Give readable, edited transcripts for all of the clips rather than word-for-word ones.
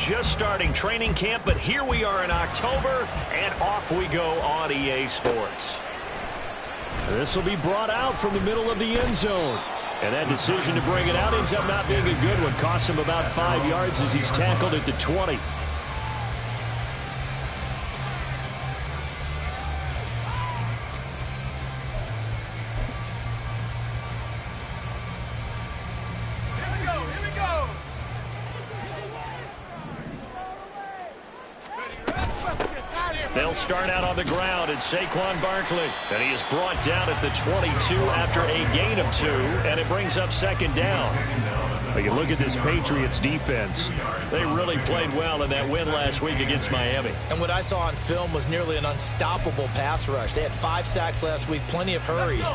just starting training camp, but here we are in October, and off we go on EA Sports. This will be brought out from the middle of the end zone. And that decision to bring it out ends up not being a good one. Costs him about 5 yards as he's tackled at the 20. They'll start out on the ground at Saquon Barkley. And he is brought down at the 22 after a gain of 2. And it brings up second down. But you look at this Patriots defense. They really played well in that win last week against Miami. And what I saw on film was nearly an unstoppable pass rush. They had 5 sacks last week, plenty of hurries.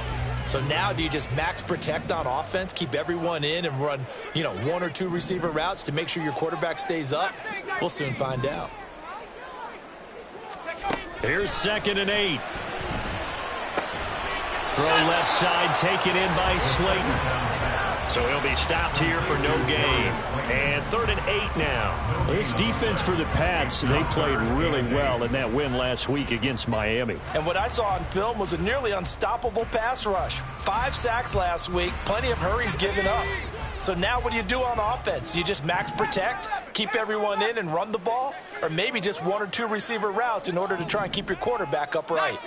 So now do you just max protect on offense, keep everyone in and run, 1 or 2 receiver routes to make sure your quarterback stays up? We'll soon find out. Here's 2nd and 8. Throw left side, taken in by Slayton. So he'll be stopped here for no gain. And 3rd and 8 now. This defense for the Pats, they played really well in that win last week against Miami. And what I saw on film was a nearly unstoppable pass rush. 5 sacks last week, plenty of hurries given up. So now what do you do on offense? You just max protect, keep everyone in and run the ball? Or maybe just 1 or 2 receiver routes in order to try and keep your quarterback upright?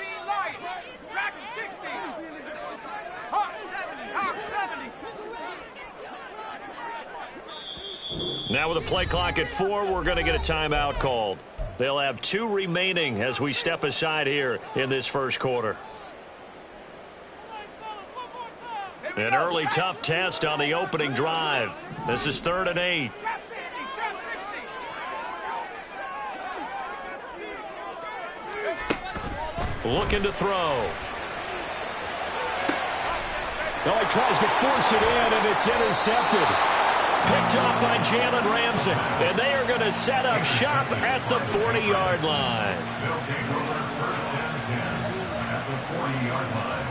Now with a play clock at 4, we're going to get a timeout called. They'll have 2 remaining as we step aside here in this first quarter. An early tough test on the opening drive. This is 3rd and 8. Looking to throw. No, he tries to force it in, and it's intercepted. Picked off by Jalen Ramsey. And they are going to set up shop at the 40-yard line. They'll take over 1st and 10 at the 40-yard line.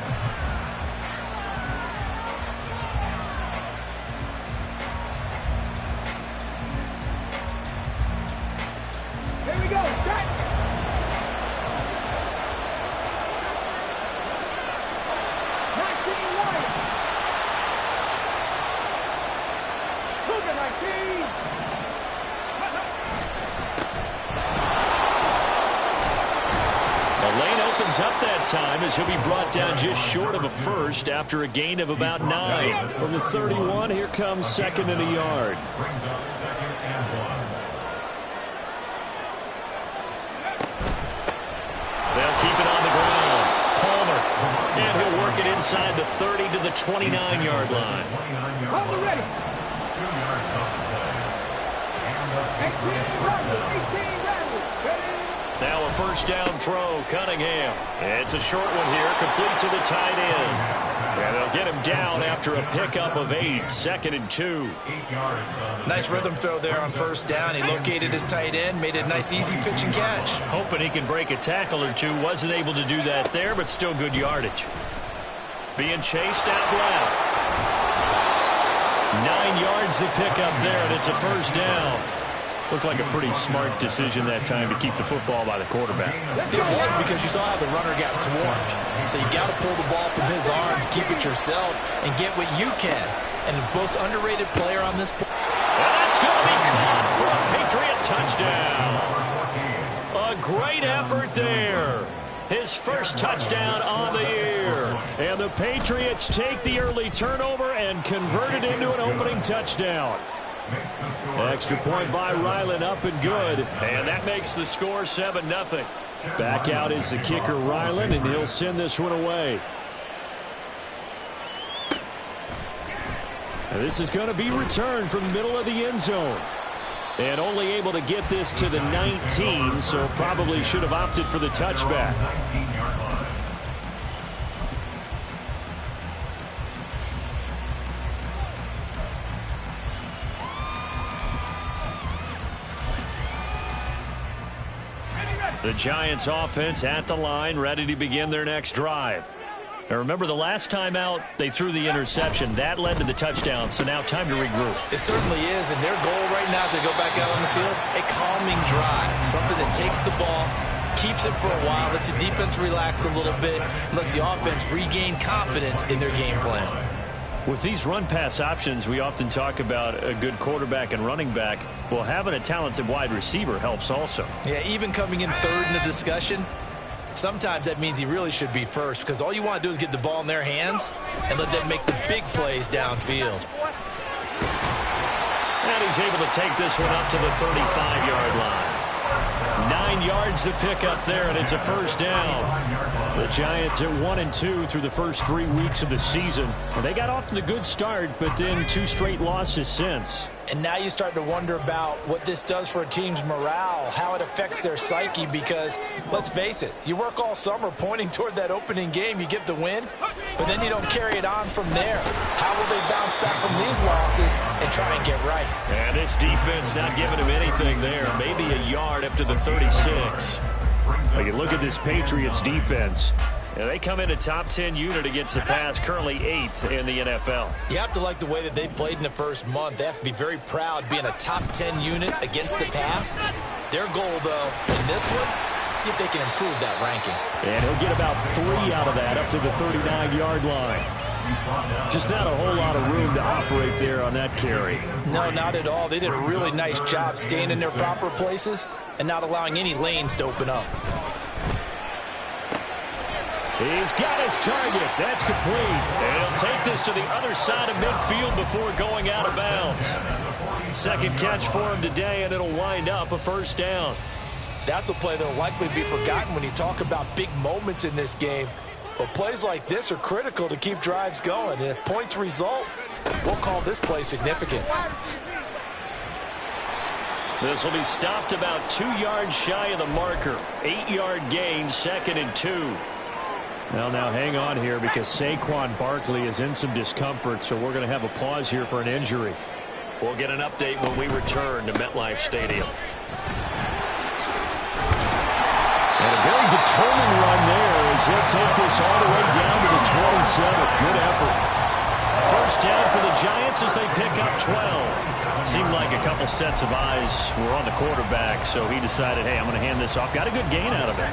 Here we go. Set. Up that time as he'll be brought down just short of a first after a gain of about 9. From the 31, here comes 2nd and a yard. Brings up 2nd and 1. They'll keep it on the ground. Palmer. And he'll work it inside the 30 to the 29-yard line. 29-yard line. Ready. 2 yards off the play. And the 18 Now a first down throw, Cunningham. It's a short one here, complete to the tight end. And they'll get him down after a pickup of 8, 2nd and 2. 8 yards. Nice rhythm throw there on first down. He located his tight end, made it a nice easy pitch and catch. Hoping he can break a tackle or 2. Wasn't able to do that there, but still good yardage. Being chased out left. 9 yards to pick up there, and it's a first down. Looked like a pretty smart decision that time to keep the football by the quarterback. It was, because you saw how the runner got swarmed. So you got to pull the ball from his arms, keep it yourself, and get what you can. And the most underrated player on this play. And that's going to be caught for a Patriot touchdown. A great effort there. His first touchdown on the year. And the Patriots take the early turnover and convert it into an opening touchdown. Extra point by Ryland, up and good. And that makes the score 7-0. Back out is the kicker, Ryland, and he'll send this one away. And this is going to be returned from the middle of the end zone. And only able to get this to the 19, so probably should have opted for the touchback. 19-yard line. The Giants offense at the line, ready to begin their next drive. Now remember, the last time out, they threw the interception. That led to the touchdown, so now time to regroup. It certainly is, and their goal right now as they go back out on the field, a calming drive, something that takes the ball, keeps it for a while, lets the defense relax a little bit, lets the offense regain confidence in their game plan. With these run-pass options, we often talk about a good quarterback and running back. Well, having a talented wide receiver helps also. Yeah, even coming in third in the discussion, sometimes that means he really should be first, because all you want to do is get the ball in their hands and let them make the big plays downfield. And he's able to take this one up to the 35-yard line. 9 yards to pick up there, and it's a first down. The Giants at 1-2 through the first 3 weeks of the season. Well, they got off to the good start, but then 2 straight losses since. And now you start to wonder about what this does for a team's morale, how it affects their psyche, because let's face it, you work all summer pointing toward that opening game, you get the win, but then you don't carry it on from there. How will they bounce back from these losses and try and get right? And this defense not giving him anything there, maybe a yard up to the 36. Well, you look at this Patriots defense. Yeah, they come in a top 10 unit against the pass, currently 8th in the NFL. You have to like the way that they've played in the first month. They have to be very proud being a top 10 unit against the pass. Their goal, though, in this one, see if they can improve that ranking. And he'll get about 3 out of that up to the 39-yard line. Just not a whole lot of room to operate there on that carry. No, not at all. They did a really nice job staying in their proper places and not allowing any lanes to open up. He's got his target. That's complete. And he'll take this to the other side of midfield before going out of bounds. Second catch for him today, and it'll wind up a first down. That's a play that will likely be forgotten when you talk about big moments in this game. But plays like this are critical to keep drives going. And if points result, we'll call this play significant. This will be stopped about 2 yards shy of the marker. 8-yard gain, 2nd and 2. Now hang on here because Saquon Barkley is in some discomfort, so we're going to have a pause here for an injury. We'll get an update when we return to MetLife Stadium. And a very determined run there as he'll take this all the way down to the 27. Good effort. First down for the Giants as they pick up 12. Seemed like a couple sets of eyes were on the quarterback, so he decided, hey, I'm going to hand this off. Got a good gain out of it.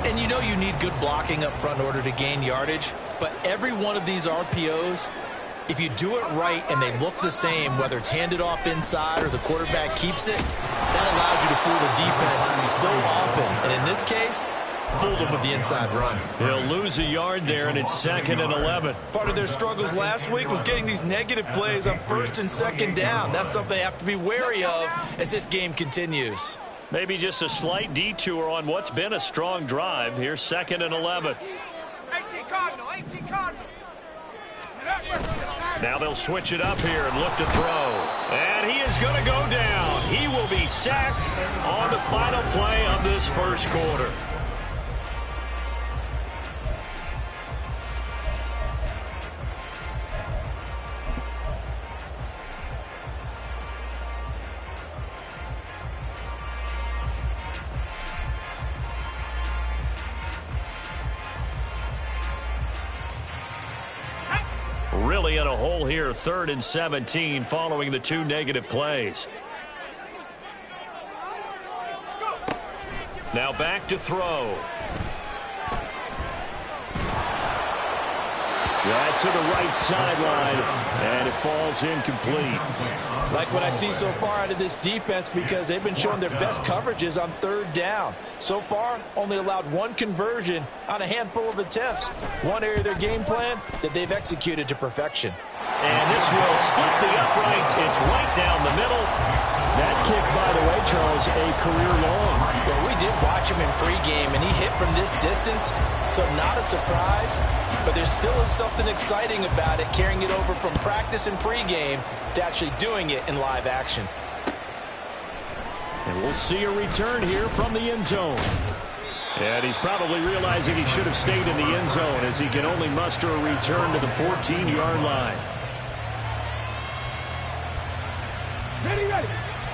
And you know you need good blocking up front in order to gain yardage, but every one of these RPOs, if you do it right and they look the same, whether it's handed off inside or the quarterback keeps it, that allows you to fool the defense so often. And in this case, fooled them with the inside run. He'll lose a yard there, and it's 2nd and 11. Part of their struggles last week was getting these negative plays on 1st and 2nd down. That's something they have to be wary of as this game continues. Maybe just a slight detour on what's been a strong drive. Here's 2nd and 11. 18 Cardinal, 18 Cardinal. Now they'll switch it up here and look to throw. And he is going to go down. He will be sacked on the final play of this first quarter. Really in a hole here, 3rd and 17 following the 2 negative plays. Now back to throw. That's to the right sideline, and it falls incomplete. Like what I see so far out of this defense, because they've been showing their best coverages on 3rd down. So far, only allowed 1 conversion on a handful of attempts. One area of their game plan that they've executed to perfection. And this will split the uprights. It's right down the middle. That kick, by the way, Charles, a career long. Well, we did watch him in pregame, and he hit from this distance, so not a surprise. But there still is something exciting about it, carrying it over from practice and pregame to actually doing it in live action. And we'll see a return here from the end zone. And he's probably realizing he should have stayed in the end zone as he can only muster a return to the 14-yard line. Ready.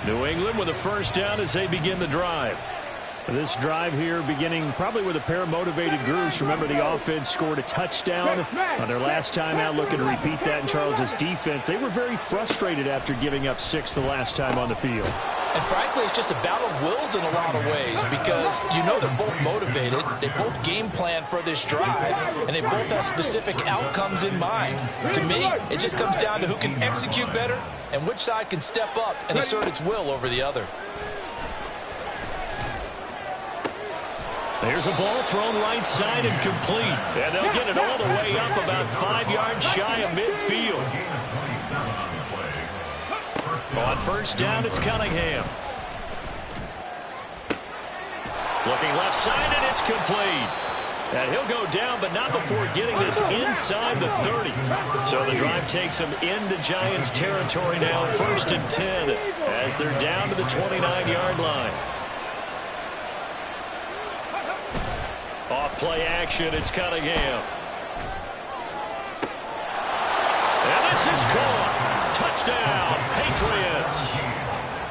New England with a first down as they begin the drive. This drive here beginning probably with a pair of motivated groups. Remember, the offense scored a touchdown on their last time out, looking to repeat that in Charles's defense. They were very frustrated after giving up 6 the last time on the field. And frankly, it's just a battle of wills in a lot of ways because you know they're both motivated. They both game plan for this drive, and they both have specific outcomes in mind. To me, it just comes down to who can execute better and which side can step up and assert its will over the other. There's a ball thrown right side and complete. And they'll get it all the way up about 5 yards shy of midfield. On first down, it's Cunningham. Looking left side, and it's complete. And he'll go down, but not before getting this inside the 30. So the drive takes them into Giants territory now, 1st and 10, as they're down to the 29-yard line. Off play action, it's Cunningham. And this is caught. Touchdown, Patriots.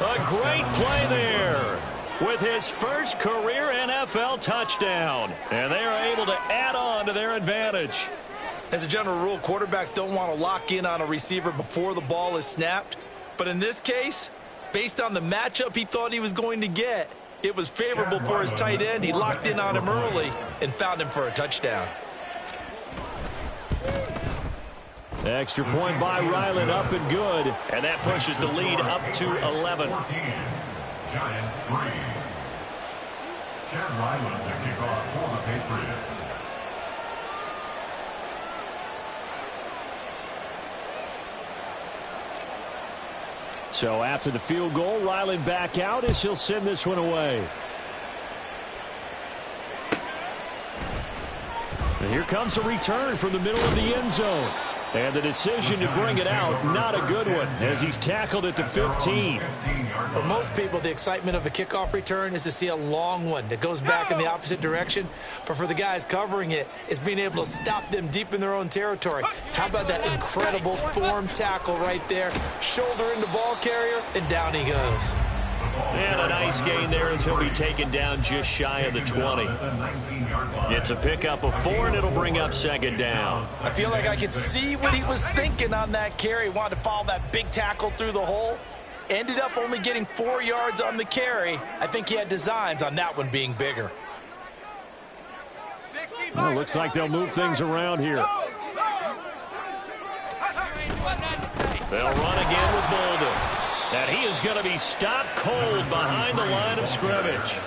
A great play there with his first career NFL touchdown. And they are able to add on to their advantage. As a general rule, quarterbacks don't want to lock in on a receiver before the ball is snapped. But in this case, based on the matchup he thought he was going to get, it was favorable for his tight end. He locked in on him early and found him for a touchdown. Extra point by Ryland, up and good. And that pushes the lead up to 11. 14, Giants 3. Chad Ryland to kick off for the Patriots. So after the field goal, Ryland back out as he'll send this one away. And here comes a return from the middle of the end zone. And the decision to bring it out, not a good one, as he's tackled at the 15. For most people, the excitement of a kickoff return is to see a long one that goes back in the opposite direction. But for the guys covering it, it's being able to stop them deep in their own territory. How about that incredible form tackle right there? Shoulder into ball carrier, and down he goes. And a nice gain there as he'll be taken down just shy of the 20. It's a pickup of 4, and it'll bring up 2nd down. I feel like I could see what he was thinking on that carry. He wanted to follow that big tackle through the hole. Ended up only getting 4 yards on the carry. I think he had designs on that one being bigger. Well, looks like they'll move things around here. They'll run again with Bolden. And he is going to be stopped cold behind the line of scrimmage.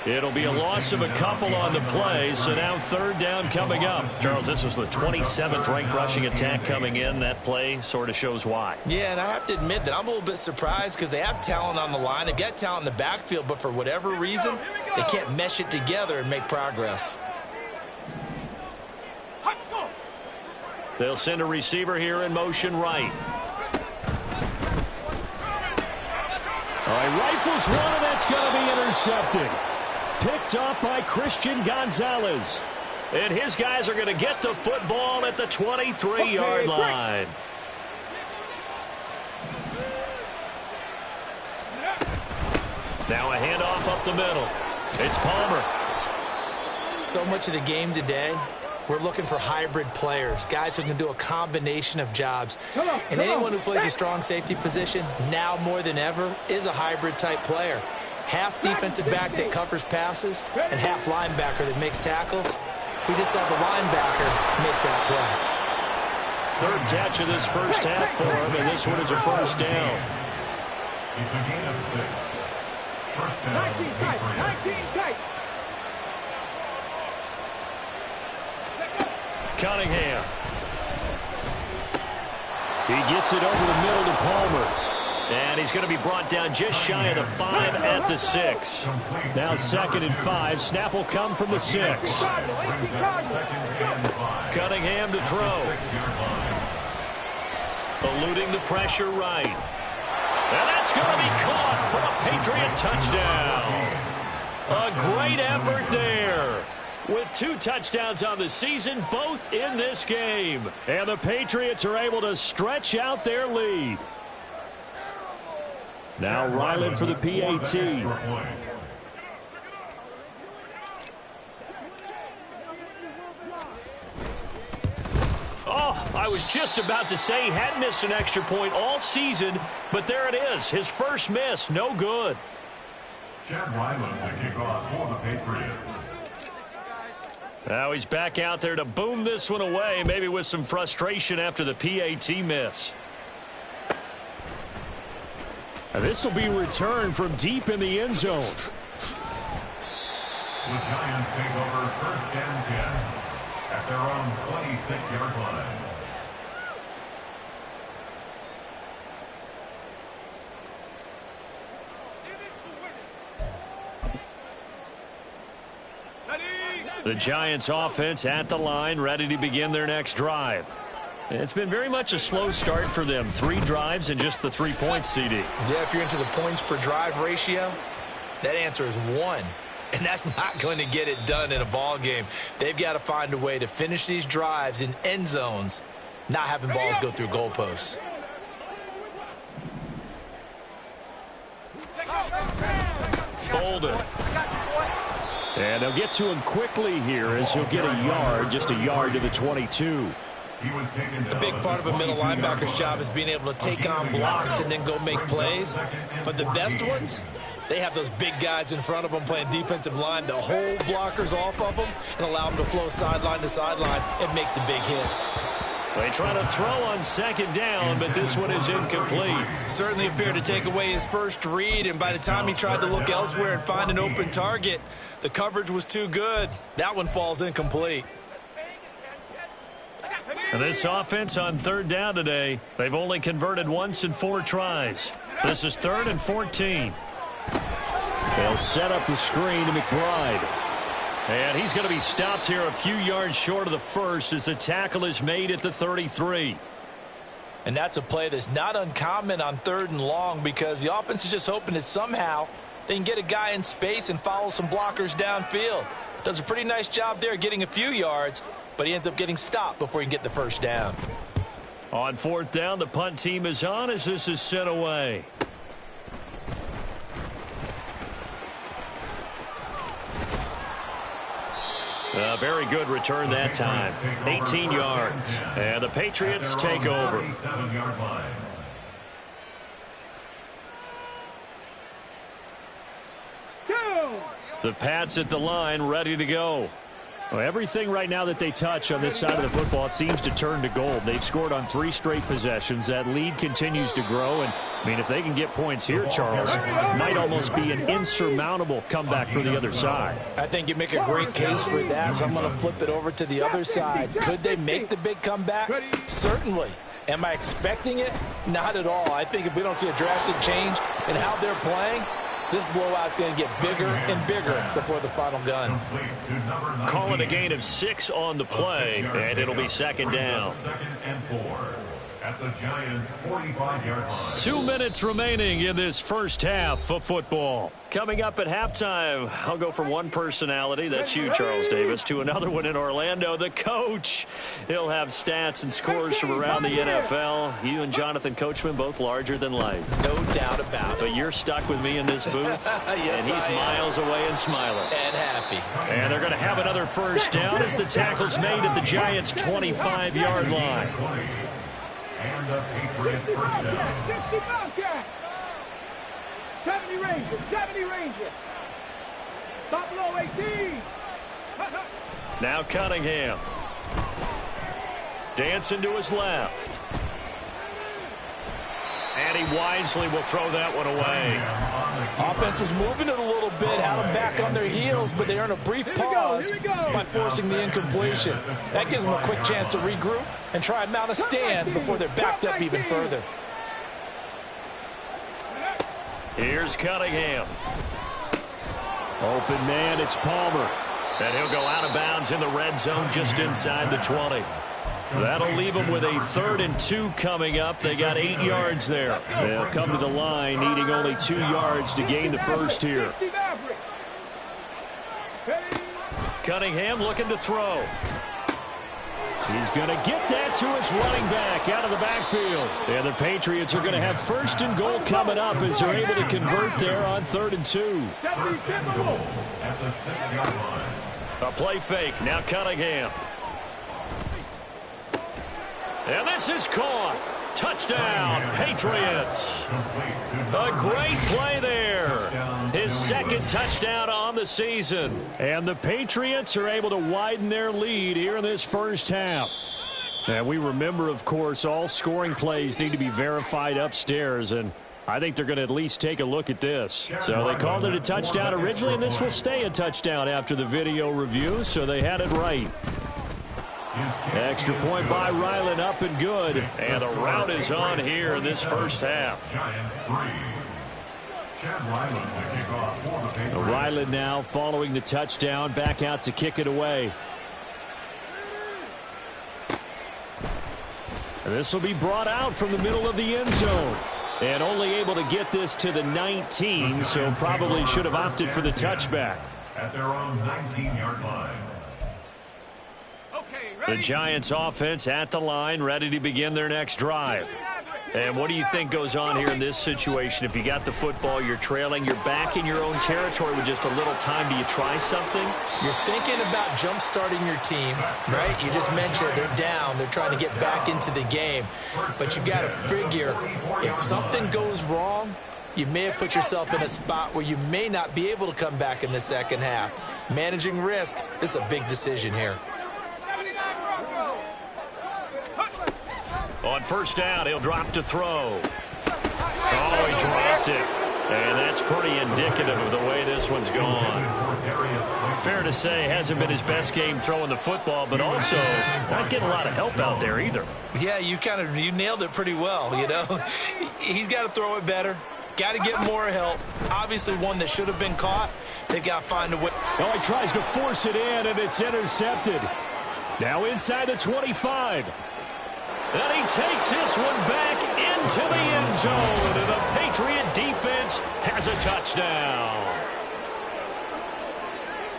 It'll be a loss of a couple on the play, so now 3rd down coming up. Charles, this was the 27th ranked rushing attack coming in. That play sort of shows why. Yeah, and I have to admit that I'm a little bit surprised because they have talent on the line. They've got talent in the backfield, but for whatever reason, they can't mesh it together and make progress. They'll send a receiver here in motion right. All right, rifles one, and that's going to be intercepted. Picked up by Christian Gonzalez. And his guys are going to get the football at the 23-yard line. Now a handoff up the middle. It's Palmer. So much of the game today, we're looking for hybrid players, guys who can do a combination of jobs. And anyone who plays a strong safety position, now more than ever, is a hybrid-type player. Half defensive back that covers passes and half linebacker that makes tackles. We just saw the linebacker make that play. 3rd catch of this first half for him, and this one is a 1st down. It's a gain of 6. 1st down, Patriots. Cunningham. He gets it over the middle to Palmer. And he's going to be brought down just shy of the 5 at the 6. Now 2nd and 5. Snap will come from the 6. Cunningham to throw. Eluding the pressure right. And that's going to be caught for a Patriot touchdown. A great effort there. With 2 touchdowns on the season, both in this game. And the Patriots are able to stretch out their lead. Now Ryland for the PAT. I was just about to say he hadn't missed an extra point all season, but there it is. His first miss, no good. Chad Ryland to kick off for the Patriots. Now he's back out there to boom this one away, maybe with some frustration after the PAT miss. This will be returned from deep in the end zone. The Giants take over first and 10 at their own 26-yard line. The Giants offense at the line, ready to begin their next drive. It's been very much a slow start for them. 3 drives and just the 3 points, CD. Yeah, if you're into the points per drive ratio, that answer is 1. And that's not going to get it done in a ball game. They've got to find a way to finish these drives in end zones, not having balls go through goalposts. Bolden. And they'll get to him quickly here as he'll get a yard, just a yard to the 22. A big part of a middle linebacker's job is being able to take on blocks and then go make plays. But the best ones, they have those big guys in front of them playing defensive line to hold blockers off of them and allow them to flow sideline to sideline and make the big hits. They try to throw on second down, but this one is incomplete. Certainly appeared to take away his first read, and by the time he tried to look elsewhere and find an open target, the coverage was too good. That one falls incomplete. And this offense on third down today, they've only converted once in 4 tries. This is 3rd and 14. They'll set up the screen to McBride. And he's going to be stopped here a few yards short of the first as the tackle is made at the 33. And that's a play that's not uncommon on 3rd and long because the offense is just hoping that somehow they can get a guy in space and follow some blockers downfield. Does a pretty nice job there getting a few yards, but he ends up getting stopped before he can get the first down. On 4th down, the punt team is on as this is sent away. A very good return that time. 18 yards. And the Patriots take over. The Pats at the line, ready to go. Well, everything right now that they touch on this side of the football, it seems to turn to gold. They've scored on 3 straight possessions. That lead continues to grow. And, I mean, if they can get points here, Charles, it might almost be an insurmountable comeback for the other side. I think you make a great case for that, so I'm going to flip it over to the other side. Could they make the big comeback? Certainly. Am I expecting it? Not at all. I think if we don't see a drastic change in how they're playing, this blowout's going to get bigger and bigger before the final gun. Call it a gain of 6 on the play, and it'll be 2nd down. 2nd and 4 at the Giants' 45-yard line. 2 minutes remaining in this first half of football. Coming up at halftime, I'll go from one personality, that's you, Charles Davis, to another one in Orlando, the coach. He'll have stats and scores from around the NFL. You and Jonathan Coachman, both larger than life. No doubt about it. But you're stuck with me in this booth, yes, and he's miles away and smiling. And happy. And they're going to have another first down as the tackle's made at the Giants' 25-yard line. And the Patriot first down. 60 Bobcats. 70 Rangers. 70 Rangers. Buffalo 18. Now Cunningham. Dancing to his left. And he wisely will throw that one away. Offense was moving it a little bit, had them back on their heels, but they earn a brief pause by forcing the incompletion. That gives them a quick chance to regroup and try and mount a stand before they're backed up even further. Here's Cunningham. Open man, it's Palmer. And he'll go out of bounds in the red zone just inside the 20. That'll leave them with a 3rd and 2 coming up. They got 8 yards there. They'll come to the line needing only 2 yards to gain the first here. Cunningham looking to throw. He's going to get that to his running back out of the backfield. And the Patriots are going to have 1st and goal coming up as they're able to convert there on 3rd and 2. At the 6-yard line. A play fake. Now Cunningham. And this is caught. Touchdown, Patriots. A great play there. His second touchdown on the season. And the Patriots are able to widen their lead here in this first half. And we remember, of course, all scoring plays need to be verified upstairs, and I think they're going to at least take a look at this. So they called it a touchdown originally, and this will stay a touchdown after the video review, so they had it right. Extra point by Ryland, up and good. And the route is on here in this first half. Ryland now following the touchdown, back out to kick it away. And this will be brought out from the middle of the end zone. And only able to get this to the 19, so probably should have opted for the touchback. At their own 19-yard line. The Giants offense at the line, ready to begin their next drive. And what do you think goes on here in this situation? If you got the football, you're trailing, you're back in your own territory with just a little time. Do you try something? You're thinking about jump-starting your team, right? You just mentioned it. They're down. They're trying to get back into the game. But you got to figure, if something goes wrong, you may have put yourself in a spot where you may not be able to come back in the second half. Managing risk, this is a big decision here. On first down, he'll drop to throw. Oh, he dropped it. And that's pretty indicative of the way this one's gone. Fair to say, hasn't been his best game throwing the football, but also not getting a lot of help out there either. Yeah, you nailed it pretty well, you know. He's got to throw it better. Got to get more help. Obviously one that should have been caught. They've got to find a way. Oh, he tries to force it in, and it's intercepted. Now inside the 25. And he takes this one back into the end zone. And the Patriot defense has a touchdown.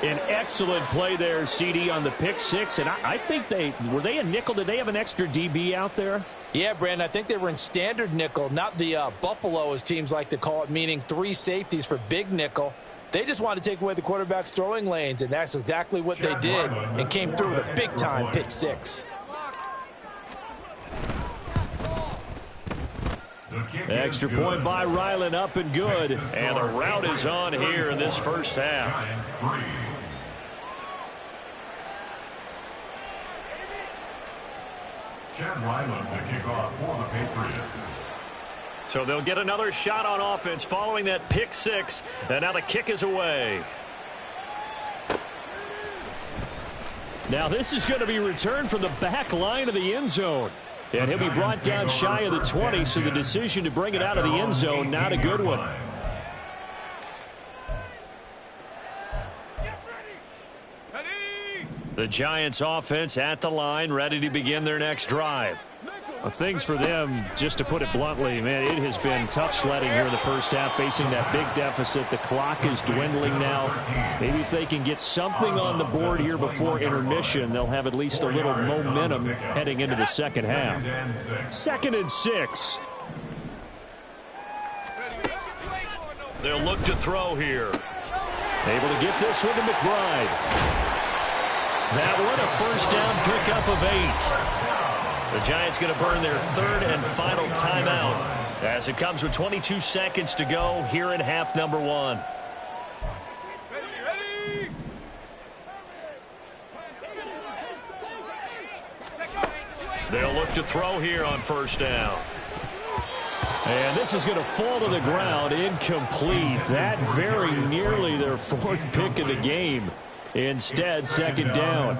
An excellent play there, CD, on the pick six. And I think were they a nickel? Did they have an extra DB out there? Yeah, Brandon, I think they were in standard nickel, not the Buffalo, as teams like to call it, meaning 3 safeties for big nickel. They just wanted to take away the quarterback's throwing lanes, and that's exactly what they did and came through with a big-time pick six. Extra point by Ryland, up and good. And the route is on here in this first half. Chad Ryland to kick off for the Patriots. So they'll get another shot on offense following that pick six. And now the kick is away. Now this is going to be returned from the back line of the end zone. And he'll be brought down shy of the 20, so the decision to bring it out of the end zone, not a good one. The Giants offense at the line, ready to begin their next drive. Well, things for them, just to put it bluntly, man, it has been tough sledding here in the first half, facing that big deficit. The clock is dwindling now. Maybe if they can get something on the board here before intermission, they'll have at least a little momentum heading into the second half. 2nd and 6. They'll look to throw here. Able to get this one to McBride. That one a first down pickup of 8. The Giants going to burn their 3rd and final timeout as it comes with 22 seconds to go here in half number 1. They'll look to throw here on first down. And this is going to fall to the ground, incomplete. That very nearly their 4th pick of the game. Instead, 2nd down.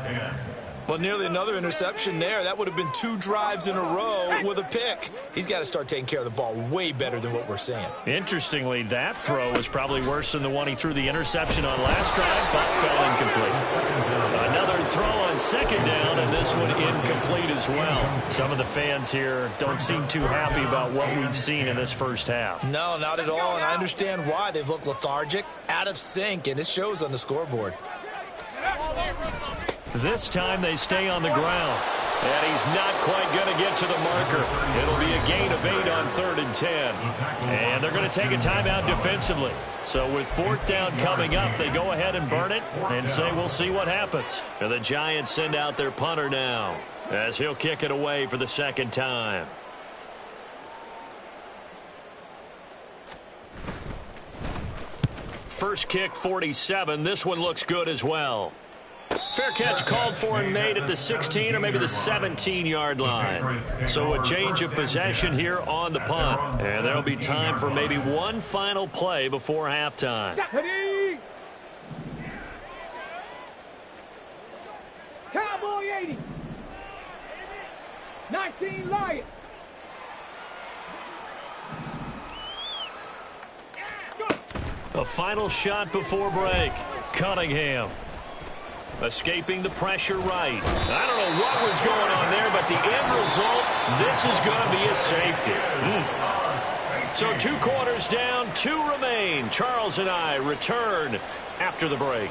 Well, nearly another interception there. That would have been 2 drives in a row with a pick. He's got to start taking care of the ball way better than what we're seeing. Interestingly, that throw was probably worse than the one he threw the interception on last drive, but fell incomplete. Another throw on 2nd down, and this one incomplete as well. Some of the fans here don't seem too happy about what we've seen in this first half. No, not at all, and I understand why. They've looked lethargic, out of sync, and it shows on the scoreboard. This time they stay on the ground. And he's not quite going to get to the marker. It'll be a gain of 8 on 3rd and 10. And they're going to take a timeout defensively. So with 4th down coming up, they go ahead and burn it and say we'll see what happens. And the Giants send out their punter now. as he'll kick it away for the second time. First kick, 47. This one looks good as well. Fair catch called for and made at the 16 or maybe the 17-yard line. So a change of possession here on the punt. And there'll be time for maybe one final play before halftime. Cowboy 80. 19 Lions. A final shot before break. Cunningham escaping the pressure right. I don't know what was going on there, but the end result, this is going to be a safety. So 2 quarters down, 2 remain. Charles and I return after the break.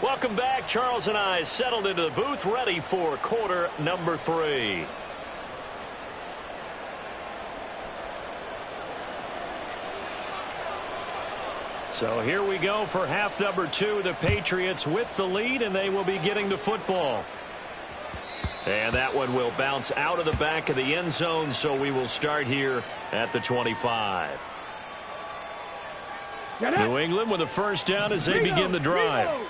Welcome back. Charles and I settled into the booth, ready for quarter number 3. So here we go for half number 2. The Patriots with the lead, and they will be getting the football. And that one will bounce out of the back of the end zone, so we will start here at the 25. New England with a first down as they begin the drive.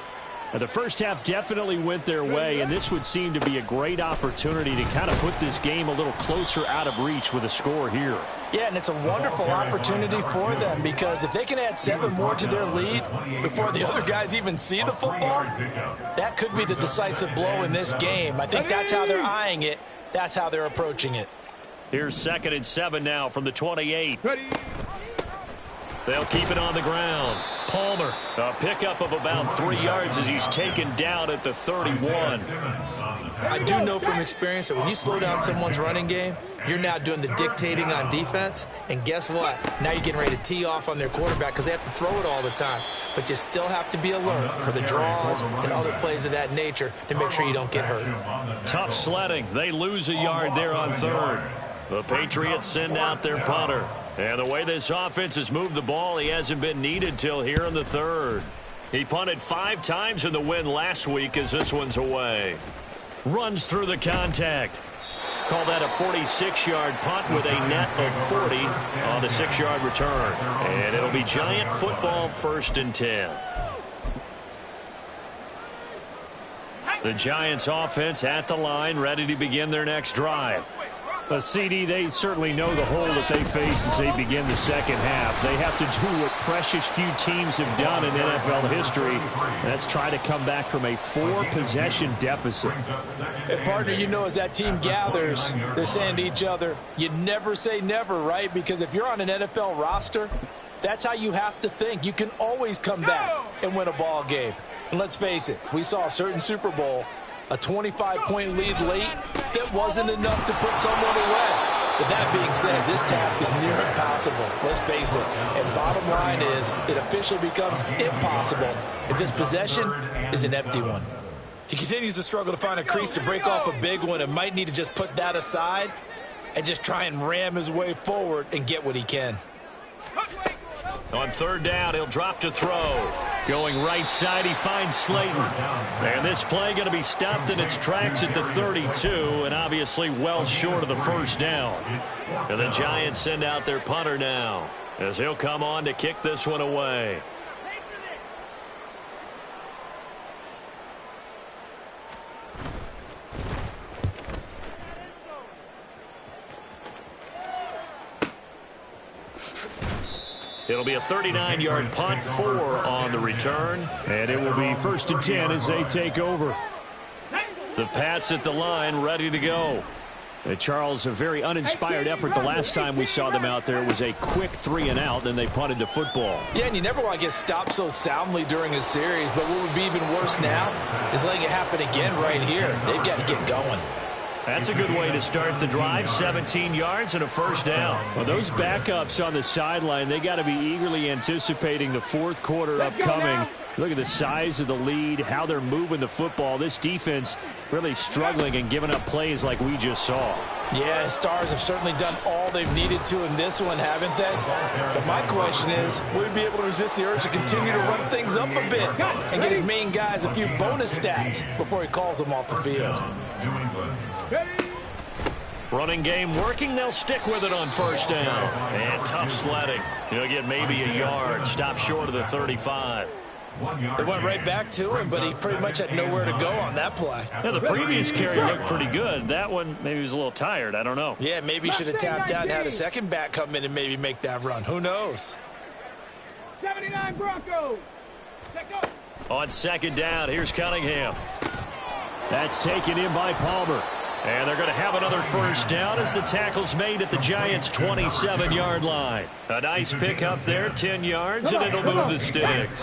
The first half definitely went their way, and this would seem to be a great opportunity to kind of put this game a little closer out of reach with a score here. Yeah, and it's a wonderful opportunity for them, because if they can add 7 more to their lead before the other guys even see the football, that could be the decisive blow in this game. I think that's how they're eyeing it. That's how they're approaching it. Here's 2nd and 7 now from the 28. They'll keep it on the ground. Palmer, a pickup of about 3 yards as he's taken down at the 31. I do know from experience that when you slow down someone's running game, you're now doing the dictating on defense. And guess what? Now you're getting ready to tee off on their quarterback because they have to throw it all the time. But you still have to be alert for the draws and other plays of that nature to make sure you don't get hurt. Tough sledding. They lose a yard there on 3rd. The Patriots send out their punter. And the way this offense has moved the ball, he hasn't been needed till here in the 3rd. He punted 5 times in the win last week as this one's away. Runs through the contact. Call that a 46-yard punt with a net of 40 on the 6-yard return. And it'll be Giant football, 1st and 10. The Giants offense at the line, ready to begin their next drive. CD, they certainly know the hole that they face as they begin the second half. They have to do what precious few teams have done in NFL history. That's try to come back from a 4-possession deficit. And partner, you know, as that team gathers, they're saying to each other, you never say never, right? Because if you're on an NFL roster, that's how you have to think. You can always come back and win a ball game. And let's face it, we saw a certain Super Bowl, a 25-point lead late, that wasn't enough to put someone away. But that being said, this task is near impossible. Let's face it. And bottom line is, it officially becomes impossible if this possession is an empty one. He continues to struggle to find a crease to break off a big one and might need to just put that aside and just try and ram his way forward and get what he can. On 3rd down, he'll drop to throw. Going right side, he finds Slayton. And this play going to be stopped in its tracks at the 32, and obviously well short of the 1st down. And the Giants send out their punter now, as he'll come on to kick this one away. It'll be a 39-yard punt, 4 on the return. And it will be 1st and 10 as they take over. The Pats at the line, ready to go. And Charles, a very uninspired effort. The last time we saw them out there was a quick 3-and-out, then they punted the football. Yeah, and you never want to get stopped so soundly during a series, but what would be even worse now is letting it happen again right here. They've got to get going. That's a good way to start the drive. 17 yards and a first down. Well, those backups on the sideline, they got to be eagerly anticipating the fourth quarter upcoming. Look at the size of the lead, how they're moving the football. This defense really struggling and giving up plays like we just saw. Yeah, Stars have certainly done all they've needed to in this one, haven't they? But my question is, will he be able to resist the urge to continue to run things up a bit and get his main guys a few bonus stats before he calls them off the field? Running game working. They'll stick with it on first down. And tough sledding. He'll get maybe a yard. Stop short of the 35. They went right back to him, but he pretty much had nowhere to go on that play. Yeah, the previous carry looked pretty good. That one, maybe he was a little tired. I don't know. Yeah, maybe he should have tapped out and had a second back come in and maybe make that run. Who knows? 79 Broncos. On second down, here's Cunningham. That's taken in by Palmer. And they're going to have another first down as the tackle's made at the Giants' 27-yard line. A nice pick up there, 10 yards, and it'll move the sticks.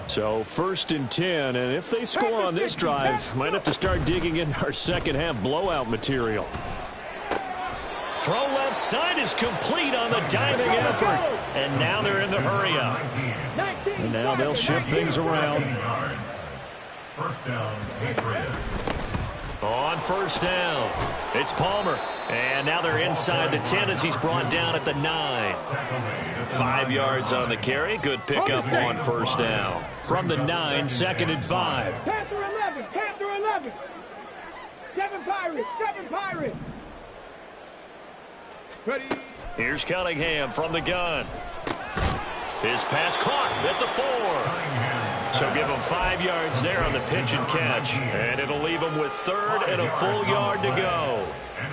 So 1st and 10, and if they score on this drive, might have to start digging in our second-half blowout material. Throw left side is complete on the diving effort. And now they're in the hurry-up. And now they'll shift things around. First down, Patriots. On first down, it's Palmer. And now they're inside the 10 as he's brought down at the 9. 5 yards on the carry. Good pickup on first down. From the 9, 2nd and 5. Panther 11. Panther 11. 7 Pirates. 7 Pirates. Ready. Here's Cunningham from the gun. His pass caught at the 4. So give him 5 yards there on the pitch and catch. And it'll leave him with 3rd and a full yard to go.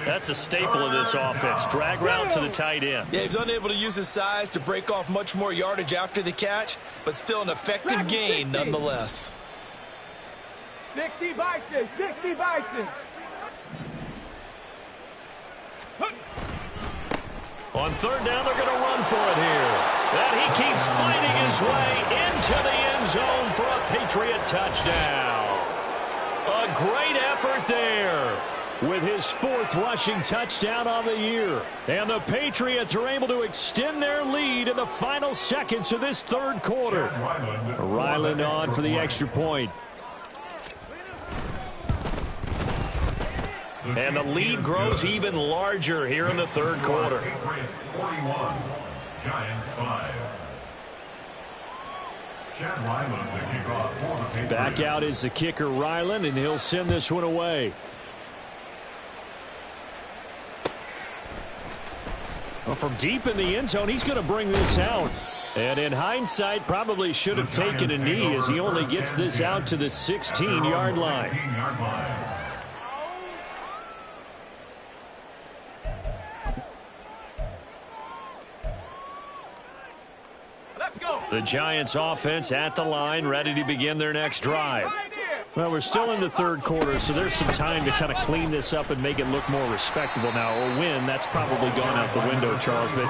That's a staple of this offense. Drag route to the tight end. Yeah, he's unable to use his size to break off much more yardage after the catch, but still an effective gain nonetheless. 60 Bison. 60 Bison. On 3rd down, they're going to run for it here. And he keeps fighting his way into the end zone for a Patriot touchdown. A great effort there. With his 4th rushing touchdown on the year. And the Patriots are able to extend their lead in the final seconds of this 3rd quarter. Ryland on for the extra point. And the lead grows even larger here in the 3rd quarter. Patriots 41, Giants 5. Chad Ryland to kick off for the Patriots. Back out is the kicker Ryland, and he'll send this one away. Well, from deep in the end zone, he's going to bring this out. And in hindsight, probably should have taken a knee as he only gets this out to the 16-yard line. The Giants offense at the line, ready to begin their next drive. Well, we're still in the 3rd quarter, so there's some time to kind of clean this up and make it look more respectable now. A win, that's probably gone out the window, Charles, but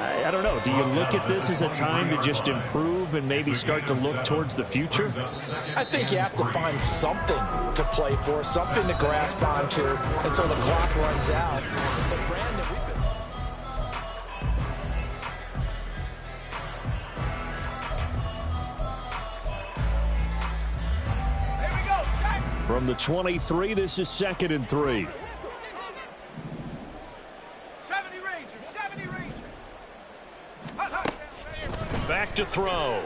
I don't know. Do you look at this as a time to just improve and maybe start to look towards the future? I think you have to find something to play for, something to grasp onto until the clock runs out. But Brandon, From the 23, this is 2nd and 3. 70 Rangers. 70 Rangers. Back to throw.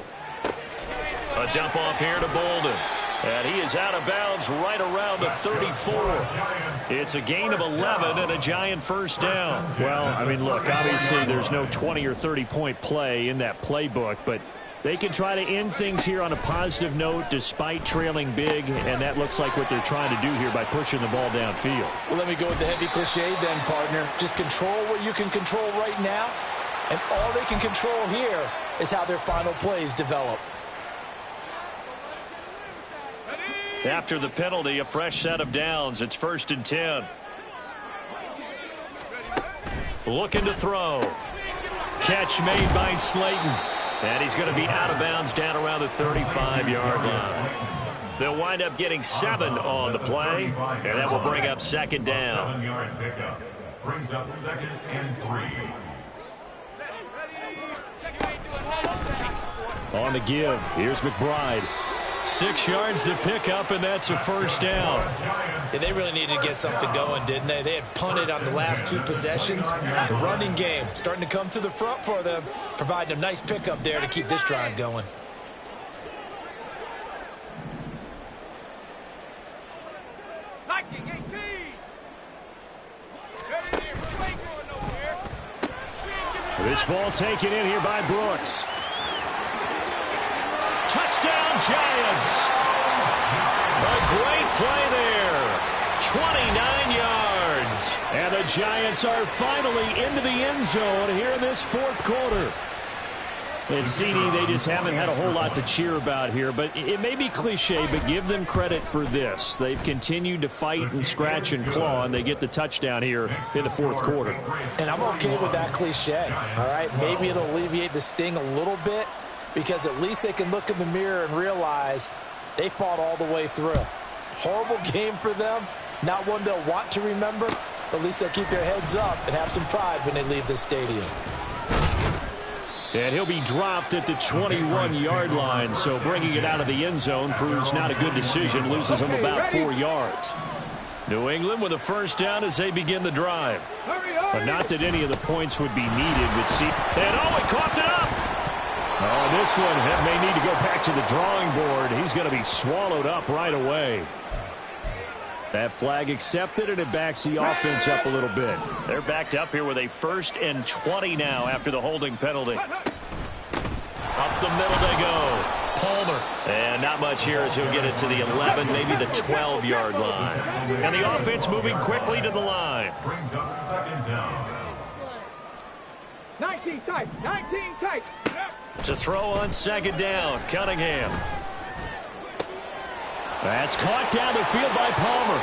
A dump off here to Bolden. And he is out of bounds right around the 34. It's a gain of 11 and a Giant first down. Well, I mean, look, obviously there's no 20 or 30-point play in that playbook, but they can try to end things here on a positive note despite trailing big, and that looks like what they're trying to do here by pushing the ball downfield. well, let me go with the heavy cliche then, partner. Just control what you can control right now, and all they can control here is how their final plays develop. After the penalty, a fresh set of downs. It's 1st and 10. Looking to throw. Catch made by Slayton. And he's going to be out of bounds down around the 35-yard line. They'll wind up getting 7 on the play, and that will bring up second down. 7-yard pickup. Brings up 2nd and 3. On the give, here's McBride. 6 yards to pick up, and that's a first down. Yeah, they really needed to get something going, didn't they? They had punted on the last 2 possessions. The running game starting to come to the front for them, providing a nice pickup there to keep this drive going. This ball taken in here by Brooks. Touchdown, Giants. A great play there. 29 yards. And the Giants are finally into the end zone here in this 4th quarter. And CD, they just haven't had a whole lot to cheer about here, but it may be cliche, but give them credit for this. They've continued to fight and scratch and claw, and they get the touchdown here in the 4th quarter. And I'm okay with that cliche, all right? Maybe it'll alleviate the sting a little bit, because at least they can look in the mirror and realize they fought all the way through. Horrible game for them, not one they'll want to remember, but at least they'll keep their heads up and have some pride when they leave this stadium. And he'll be dropped at the 21-yard line, so bringing it out of the end zone proves not a good decision, loses him about 4 yards. New England with a first down as they begin the drive. But not that any of the points would be needed with C. And he coughed it up. Oh, this one may need to go back to the drawing board. He's going to be swallowed up right away. That flag accepted, and it backs the offense up a little bit. They're backed up here with a 1st and 20 now after the holding penalty. Up the middle they go. Palmer. And not much here as he'll get it to the 11, maybe the 12-yard line. And the offense moving quickly to the line. Brings up 2nd down. 19 tight. 19 tight. To throw on 2nd down, Cunningham. That's caught down the field by Palmer.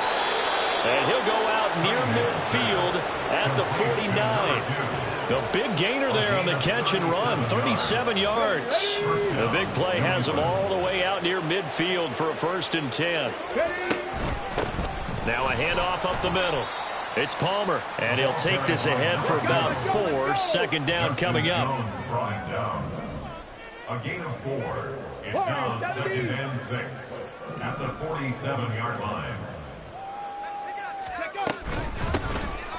And he'll go out near midfield at the 49. The big gainer there on the catch and run, 37 yards. The big play has him all the way out near midfield for a 1st and 10. Now a handoff up the middle. It's Palmer, and he'll take this ahead for about 4. 2nd down coming up. A gain of 4. It's now 2nd and 6 at the 47-yard line.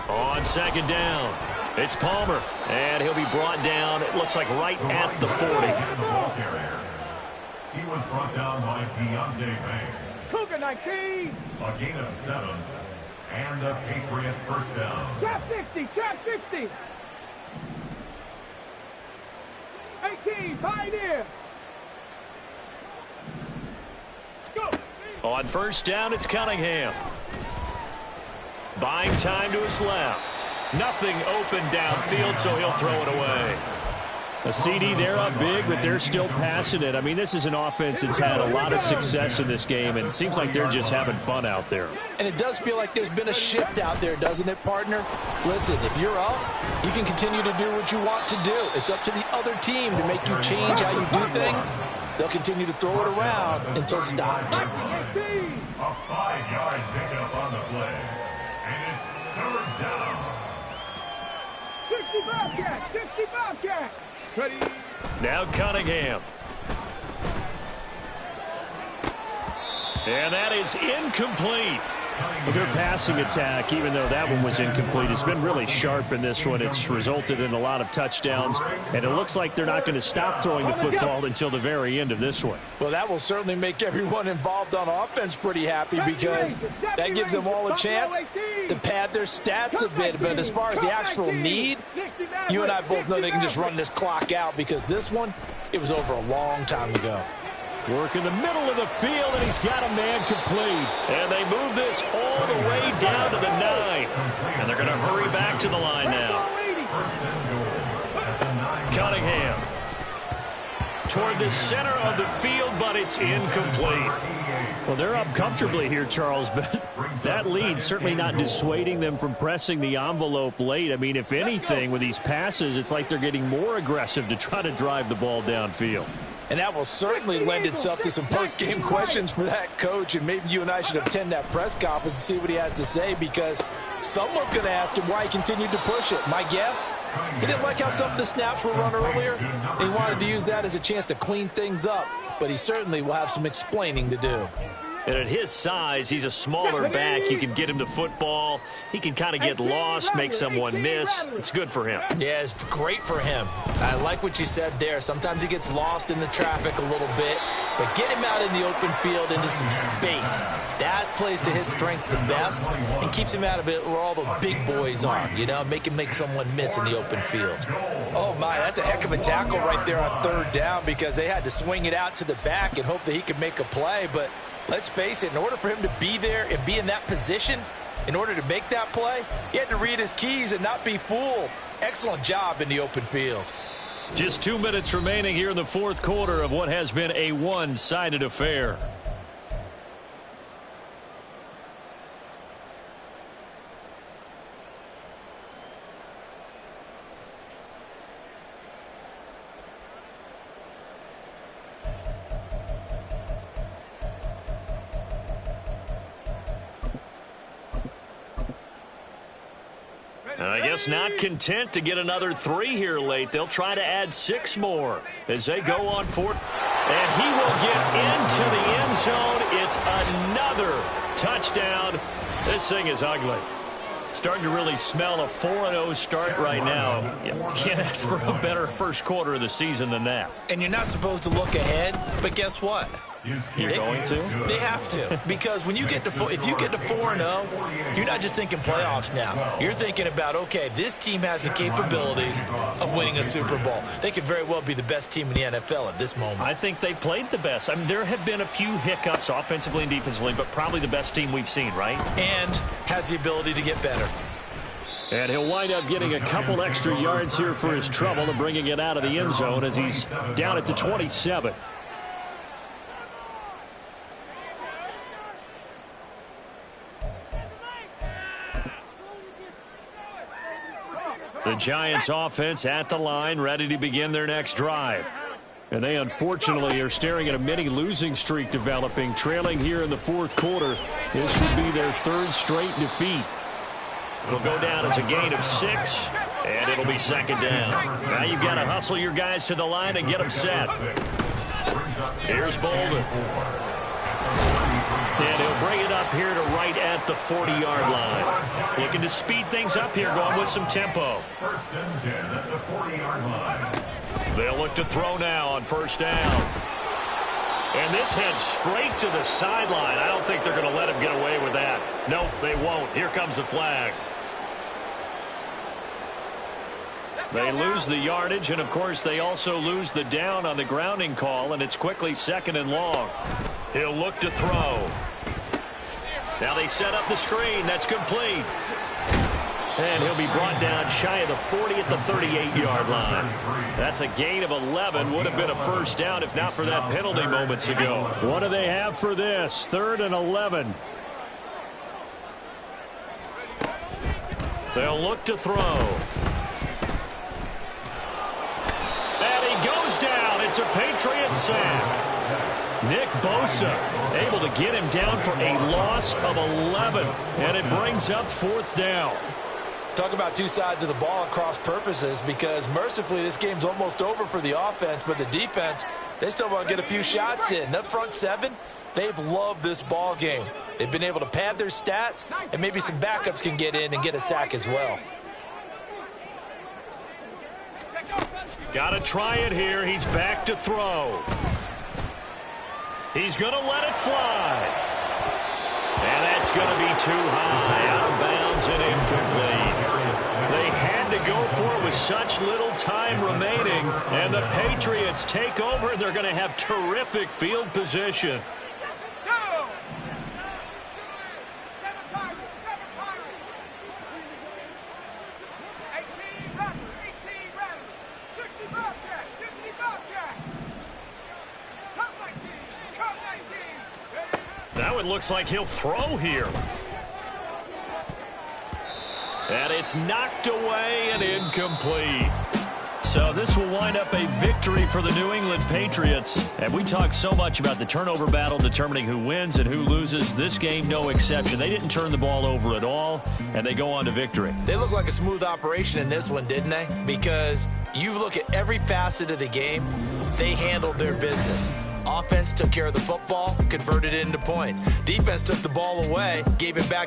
On 2nd down, it's Palmer, and he'll be brought down, it looks like right at the 40. He was brought down by Deontay Banks. Cougar 19. A gain of 7 and a Patriot first down. Trap 60. Trap 60. 18. Pioneer. Go. On 1st down, it's Cunningham. Buying time to his left. Nothing open downfield, so he'll throw it away. A CD, they're up big, but they're still passing it. I mean, this is an offense that's had a lot of success in this game, and it seems like they're just having fun out there. And it does feel like there's been a shift out there, doesn't it, partner? Listen, if you're up, you can continue to do what you want to do. It's up to the other team to make you change how you do things. They'll continue to throw it around until stopped. A 5-yard pickup on the play. And it's 3rd down. 60 Bobcat. 60 Bobcat. Ready. Now Cunningham. And that is incomplete. Well, their passing attack, even though that one was incomplete, has been really sharp in this one. It's resulted in a lot of touchdowns, and it looks like they're not going to stop throwing the football until the very end of this one. Well, that will certainly make everyone involved on offense pretty happy, because that gives them all a chance to pad their stats a bit. But as far as the actual need, you and I both know they can just run this clock out, because this one, it was over a long time ago. Work in the middle of the field, and he's got a man complete. And they move this all the way down to the 9. And they're going to hurry back to the line now. Cunningham. Toward the center of the field, but it's incomplete. Well, they're up comfortably here, Charles, but that lead certainly not dissuading them from pressing the envelope late. I mean, if anything, with these passes, it's like they're getting more aggressive to try to drive the ball downfield. And that will certainly lend itself to some post-game questions for that coach, and maybe you and I should attend that press conference and see what he has to say, because someone's going to ask him why he continued to push it. My guess, he didn't like how some of the snaps were run earlier, and he wanted to use that as a chance to clean things up, but he certainly will have some explaining to do. And at his size, he's a smaller back. You can get him to football. He can kind of get lost, make someone miss. It's good for him. Yeah, it's great for him. I like what you said there. Sometimes he gets lost in the traffic a little bit, but get him out in the open field into some space. That plays to his strengths the best and keeps him out of it where all the big boys are, you know, make him make someone miss in the open field. Oh, my, that's a heck of a tackle right there on third down, because they had to swing it out to the back and hope that he could make a play, but let's face it, in order for him to be there and be in that position, in order to make that play, he had to read his keys and not be fooled. Excellent job in the open field. Just 2 minutes remaining here in the fourth quarter of what has been a one-sided affair. I guess not content to get another 3 here late. They'll try to add 6 more as they go on fourth. And he will get into the end zone. It's another touchdown. This thing is ugly. Starting to really smell a 4-0 start right now. You can't ask for a better first quarter of the season than that. And you're not supposed to look ahead, but guess what? You're going to? They have to, because when you get to if you get to 4-0, you're not just thinking playoffs now. You're thinking about, okay, this team has the capabilities of winning a Super Bowl. They could very well be the best team in the NFL at this moment. I think they played the best. I mean, there have been a few hiccups offensively and defensively, but probably the best team we've seen, right? And has the ability to get better. And he'll wind up getting a couple extra yards here for his trouble and bringing it out of the end zone as he's down at the 27. The Giants offense at the line, ready to begin their next drive. And they unfortunately are staring at a mini losing streak developing, trailing here in the fourth quarter. This would be their 3rd straight defeat. It'll go down as a gain of 6, and it'll be second down. Now you've got to hustle your guys to the line and get them set. Here's Bolden. And he'll bring it up here to right at the 40-yard line. Looking to speed things up here, going with some tempo. 1st and 10 at the 40-yard line. They'll look to throw now on first down. And this heads straight to the sideline. I don't think they're going to let him get away with that. Nope, they won't. Here comes the flag. They lose the yardage, and, of course, they also lose the down on the grounding call, and it's quickly 2nd and long. He'll look to throw. Now they set up the screen. That's complete. And he'll be brought down shy of the 40 at the 38-yard line. That's a gain of 11. Would have been a first down if not for that penalty moments ago. What do they have for this? 3rd and 11. They'll look to throw. And he goes down. It's a Patriots sack. Nick Bosa able to get him down for a loss of 11. And it brings up 4th down. Talk about two sides of the ball at cross purposes, because mercifully this game's almost over for the offense, but the defense, they still want to get a few shots in. That front 7, they've loved this ball game. They've been able to pad their stats, and maybe some backups can get in and get a sack as well. Got to try it here. He's back to throw. He's going to let it fly. And that's going to be too high, out of bounds and incomplete. They had to go for it with such little time remaining, and the Patriots take over, and they're going to have terrific field position. Now it looks like he'll throw here. And it's knocked away and incomplete. So this will wind up a victory for the New England Patriots. And we talked so much about the turnover battle determining who wins and who loses. This game, no exception. They didn't turn the ball over at all, and they go on to victory. They look like a smooth operation in this one, didn't they? Because you look at every facet of the game, they handled their business. Offense took care of the football, converted it into points. Defense took the ball away, gave it back